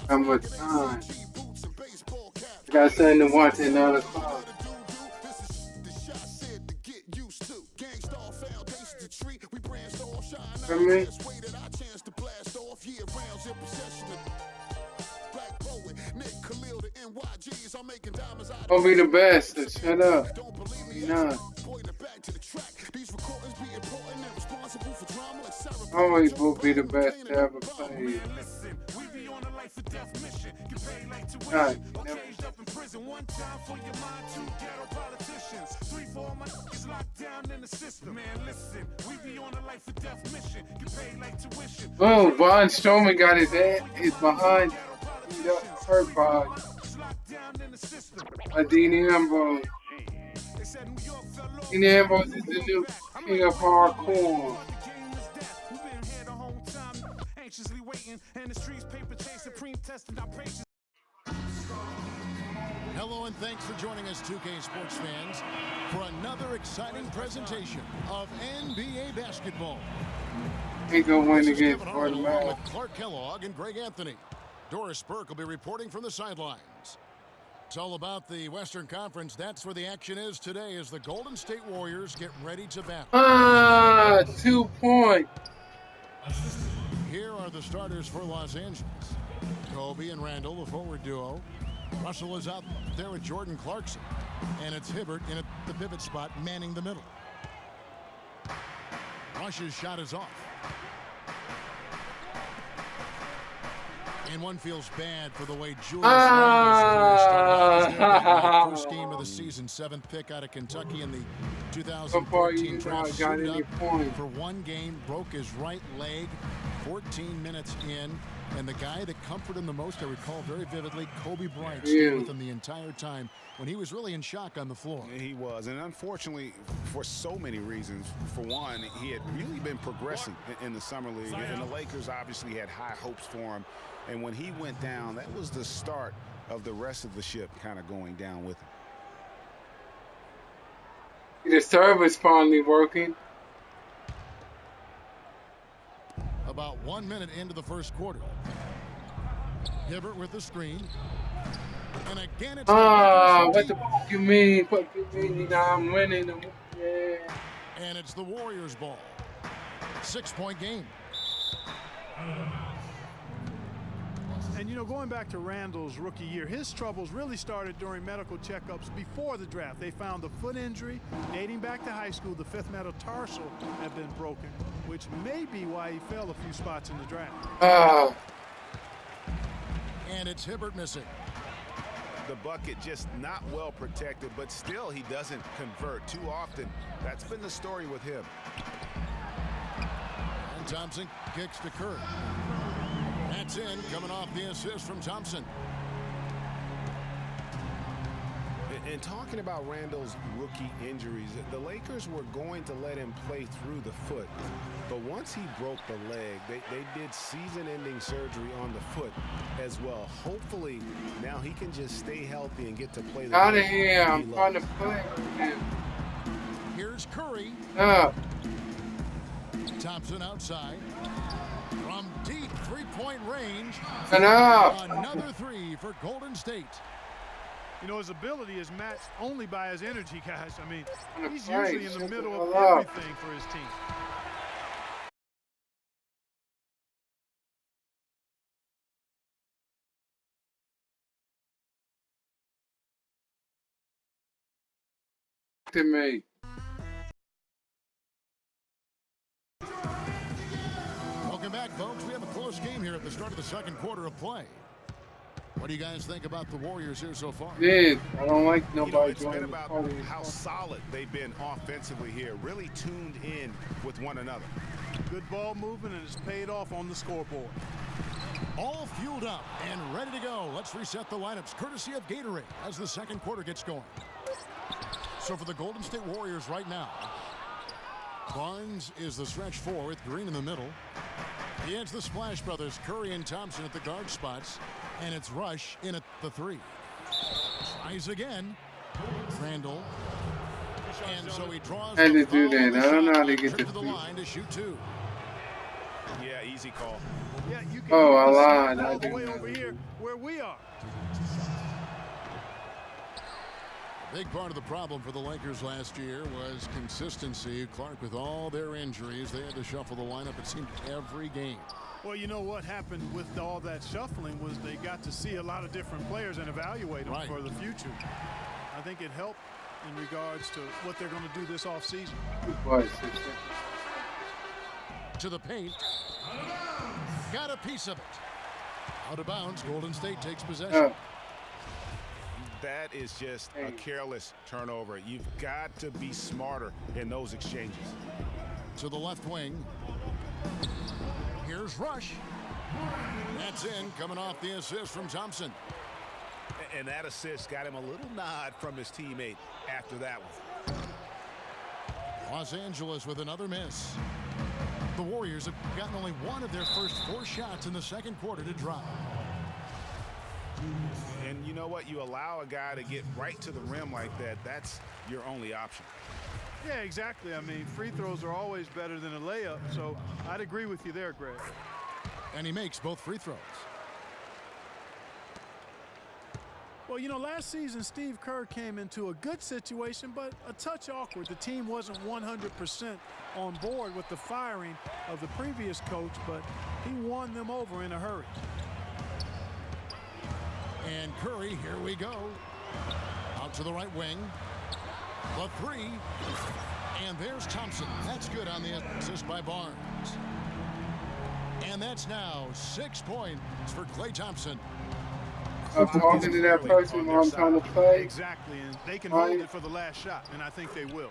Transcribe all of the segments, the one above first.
How much time? Got something to watch at 9 o'clock. For me? I'll be the best, so shut up. Nah. Always will be the best to ever play. God, never. Oh, Braun Strowman got his behind. Hurt by Dean Ambrose. Dean Ambrose is the new king of hardcore. Hello and thanks for joining us, 2K Sports fans, for another exciting presentation of NBA basketball. He gonna win against Gordon with Clark Kellogg and Greg Anthony. Doris Burke will be reporting from the sidelines. It's all about the Western Conference. That's where the action is today as the Golden State Warriors get ready to battle. 2 points. Here are the starters for Los Angeles. Kobe and Randall, the forward duo. Russell is out there with Jordan Clarkson. And it's Hibbert in the pivot spot, manning the middle. Rush's shot is off. And one feels bad for the way Julius Randle's career started. First game of the season, 7th pick out of Kentucky in the 2014 draft. For one game, broke his right leg 14 minutes in. And the guy that comforted him the most, I recall very vividly, Kobe Bryant, stayed with him the entire time when he was really in shock on the floor. He was, and unfortunately, for so many reasons. For one, he had really been progressing in the Summer League, and the Lakers obviously had high hopes for him. And when he went down, that was the start of the rest of the ship kind of going down with him. The server's finally working. About 1 minute into the first quarter. Hibbert with the screen. And again it's what the fuck you mean? What you mean? I'm winning. Yeah. And it's the Warriors ball. 6-point game. And, you know, going back to Randall's rookie year, his troubles really started during medical checkups before the draft. They found a foot injury dating back to high school. The 5th metatarsal had been broken, which may be why he fell a few spots in the draft. And it's Hibbert missing. The bucket just not well protected, but still he doesn't convert too often. That's been the story with him. And Thompson kicks to Curry. That's in, coming off the assist from Thompson. And talking about Randall's rookie injuries, the Lakers were going to let him play through the foot. But once he broke the leg, they did season-ending surgery on the foot as well. Hopefully, now he can just stay healthy and get to play the out of here. I'm trying to play. Here's Curry. Thompson outside. From deep three-point range. Another three for Golden State. You know, his ability is matched only by his energy, guys. I mean, he's usually in the middle of everything for his team. To me. Welcome back, folks. We have a close game here at the start of the second quarter of play. What do you guys think about the Warriors here so far? Yeah, I don't like nobody it's been about how solid they've been offensively here, really tuned in with one another. Good ball movement, and it's paid off on the scoreboard. All fueled up and ready to go. Let's reset the lineups courtesy of Gatorade as the second quarter gets going. So for the Golden State Warriors right now, Barnes is the stretch four with Green in the middle. He adds the Splash Brothers, Curry and Thompson at the guard spots. And it's Rush in at the three. Tries again. Randall. And so he draws Had the to do foul on that. the I don't know shot how to and get trip the to the free. line to shoot 2. Yeah, easy call. Yeah, you can Oh, I see lied. it I all the do way not over do here that. where we are. A big part of the problem for the Lakers last year was consistency. Clark, with all their injuries, they had to shuffle the lineup, it seemed, every game. Well, you know what happened with all that shuffling was they got to see a lot of different players and evaluate them for the future. I think it helped in regards to what they're going to do this offseason. What? To the paint. Got a piece of it. Out of bounds, Golden State takes possession. That is just a careless turnover. You've got to be smarter in those exchanges. To the left wing. Here's Rush. That's in, coming off the assist from Thompson. And that assist got him a little nod from his teammate after that one. Los Angeles with another miss. The Warriors have gotten only one of their first 4 shots in the second quarter to drop. And you know what? You allow a guy to get right to the rim like that, that's your only option. Yeah, exactly. I mean, free throws are always better than a layup, so I'd agree with you there, Greg. And he makes both free throws. Well, you know, last season Steve Kerr came into a good situation, but a touch awkward. The team wasn't 100% on board with the firing of the previous coach, but he won them over in a hurry. And Curry, here we go. Out to the right wing. The 3. And there's Thompson. That's good on the assist by Barnes. And that's now 6 points for Klay Thompson. I'm talking to that person while I'm trying to play. Exactly, and they can hold it for the last shot, and I think they will.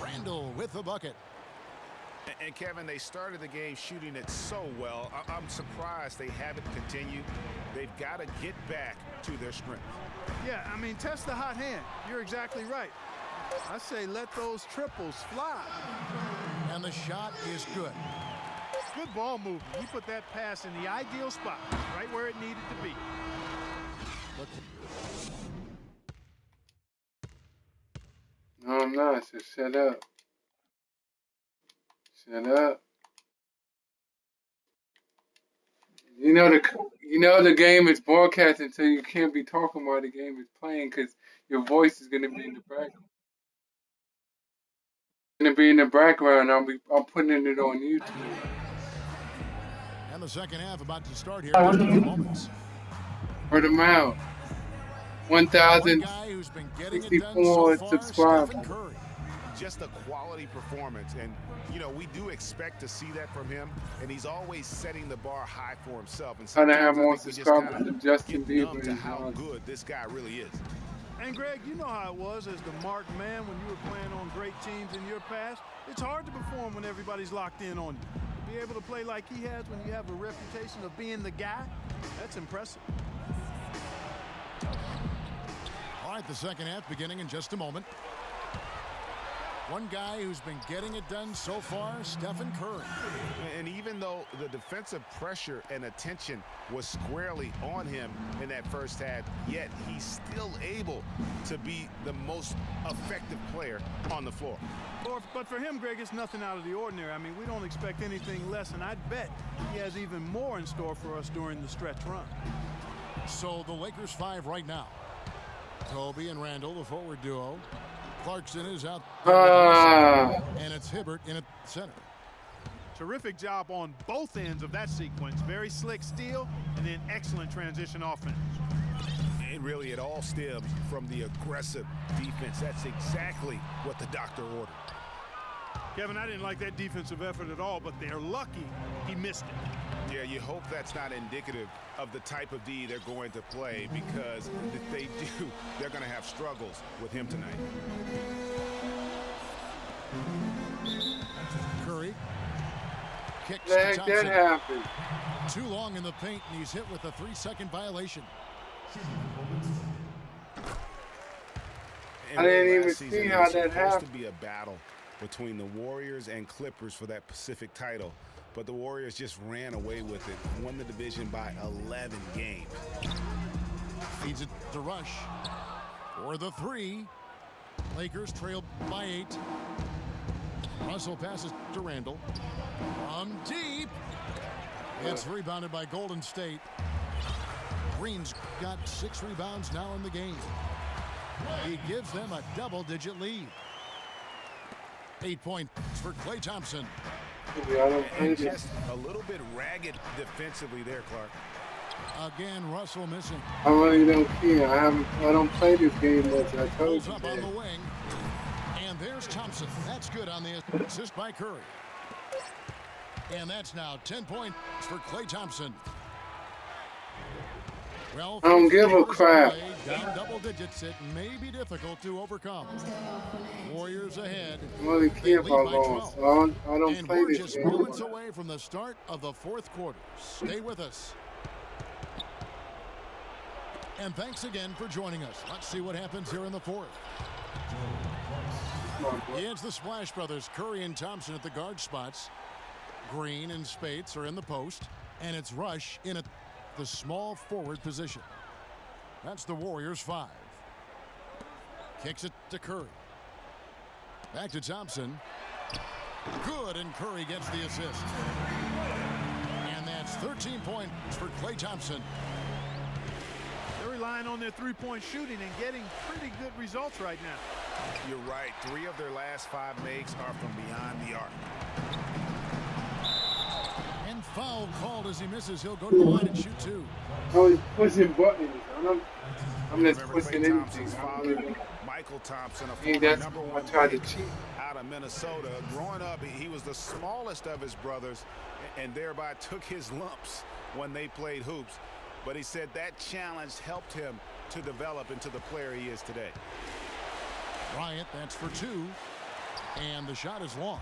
Randall with the bucket. And Kevin, they started the game shooting it so well. I'm surprised they haven't continued. They've got to get back to their strength. Yeah, I mean, test the hot hand. You're exactly right. I say let those triples fly. And the shot is good. Good ball movement. He put that pass in the ideal spot, right where it needed to be. No, I'm not. So shut up. Shut up. You know the game is broadcasting, so you can't be talking while the game is playing because your voice is gonna be in the background. Gonna be in the background. I'm putting it on YouTube. And the second half about to start here in just a few moments. Word them out. 1,064 subscribers. Just a quality performance, and you know we do expect to see that from him, and he's always setting the bar high for himself. And Trying to have sometimes more I think we just subscribers kinda than Justin get numb Bieber. to how good this guy really is. And Greg, you know how it was as the marked man when you were playing on great teams in your past. It's hard to perform when everybody's locked in on you. To be able to play like he has when you have a reputation of being the guy, that's impressive. All right, the second half beginning in just a moment. One guy who's been getting it done so far, Stephen Curry. And even though the defensive pressure and attention was squarely on him in that first half, yet he's still able to be the most effective player on the floor. But for him, Greg, it's nothing out of the ordinary. I mean, we don't expect anything less, and I'd bet he has even more in store for us during the stretch run. So the Lakers 5 right now. Kobe and Randall, the forward duo. Clarkson is out. And it's Hibbert in at center. Terrific job on both ends of that sequence. Very slick steal and then excellent transition offense. And really, it all stems from the aggressive defense. That's exactly what the doctor ordered. Kevin, I didn't like that defensive effort at all, but they're lucky he missed it. Yeah, you hope that's not indicative of the type of D they're going to play, because if they do, they're going to have struggles with him tonight. Curry kicks The to heck Thompson. that happened? Too long in the paint, and he's hit with a 3-second violation. And I didn't even last season, see it how was that supposed happened. to be a battle between the Warriors and Clippers for that Pacific title, but the Warriors just ran away with it, won the division by 11 games. Feeds it to Rush for the 3. Lakers trail by 8. Russell passes to Randall. From deep. It's rebounded by Golden State. Green's got 6 rebounds now in the game. He gives them a double-digit lead. 8 points for Klay Thompson. And just a little bit ragged defensively there, Clark. Again, Russell missing. I really don't care. I don't play this game much. I told Pulls you up on that. the wing. And there's Thompson. That's good on the assist by Curry. And that's now 10 points for Klay Thompson. Well, I don't give a crap. Down double digits, it may be difficult to overcome. Warriors ahead. I don't really care They about lead by loss. 12. I don't And play we're this just game. moments away from the start of the 4th quarter. Stay with us. And thanks again for joining us. Let's see what happens here in the 4th. It's the Splash Brothers, Curry and Thompson at the guard spots. Green and Spates are in the post. And it's Rush in the small forward position. That's the Warriors 5. Kicks it to Curry. Back to Thompson. Good, and Curry gets the assist. And that's 13 points for Klay Thompson. They're relying on their three-point shooting and getting pretty good results right now. You're right. 3 of their last 5 makes are from behind the arc. And foul called as he misses. He'll go to the line and shoot 2. I was pushing buttons. I'm just Remember pushing Klay anything. Thompson's I don't father, really- Michael Thompson, a Hey, former that's number I 1 tried to pick cheat. out of Minnesota. Growing up, he was the smallest of his brothers and thereby took his lumps when they played hoops. But he said that challenge helped him to develop into the player he is today. Bryant, that's for 2. And the shot is long.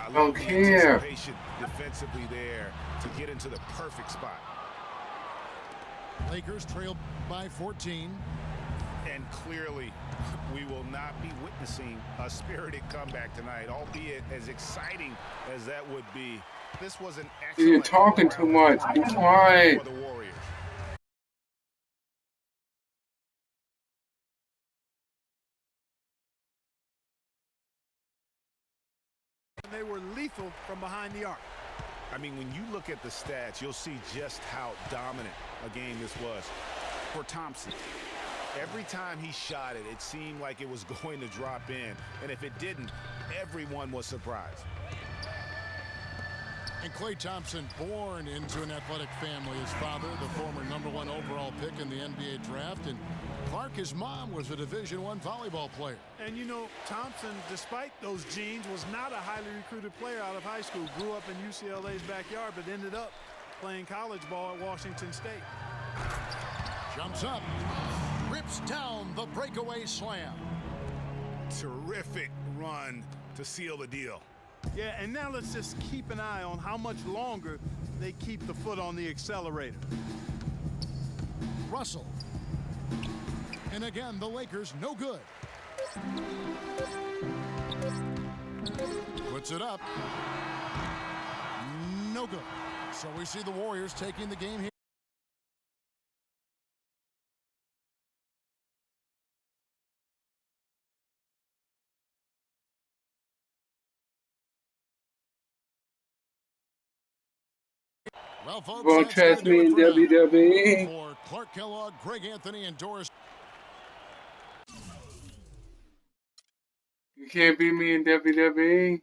I don't love the care. anticipation defensively there to get into the perfect spot. Lakers trail by 14. And clearly, we will not be witnessing a spirited comeback tonight, albeit as exciting as that would be. This was an excellent. You're talking too much. Be quiet. For the Warriors. They were lethal from behind the arc. I mean, when you look at the stats, you'll see just how dominant a game this was for Thompson. Every time he shot it, it seemed like it was going to drop in. And if it didn't, everyone was surprised. And Klay Thompson, born into an athletic family. His father, the former #1 overall pick in the NBA draft. And Clark, his mom, was a Division I volleyball player. And you know, Thompson, despite those genes, was not a highly recruited player out of high school. Grew up in UCLA's backyard, but ended up playing college ball at Washington State. Jumps up. Rips down the breakaway slam. Terrific run to seal the deal. Yeah, and now let's just keep an eye on how much longer they keep the foot on the accelerator. Russell. And again, the Lakers no good. Puts it up. No good. So we see the Warriors taking the game here. Well, folks, Won't that's trust gonna do me in it for now. WWE. For Clark Kellogg, Greg Anthony, and Doris. You can't beat me in WWE.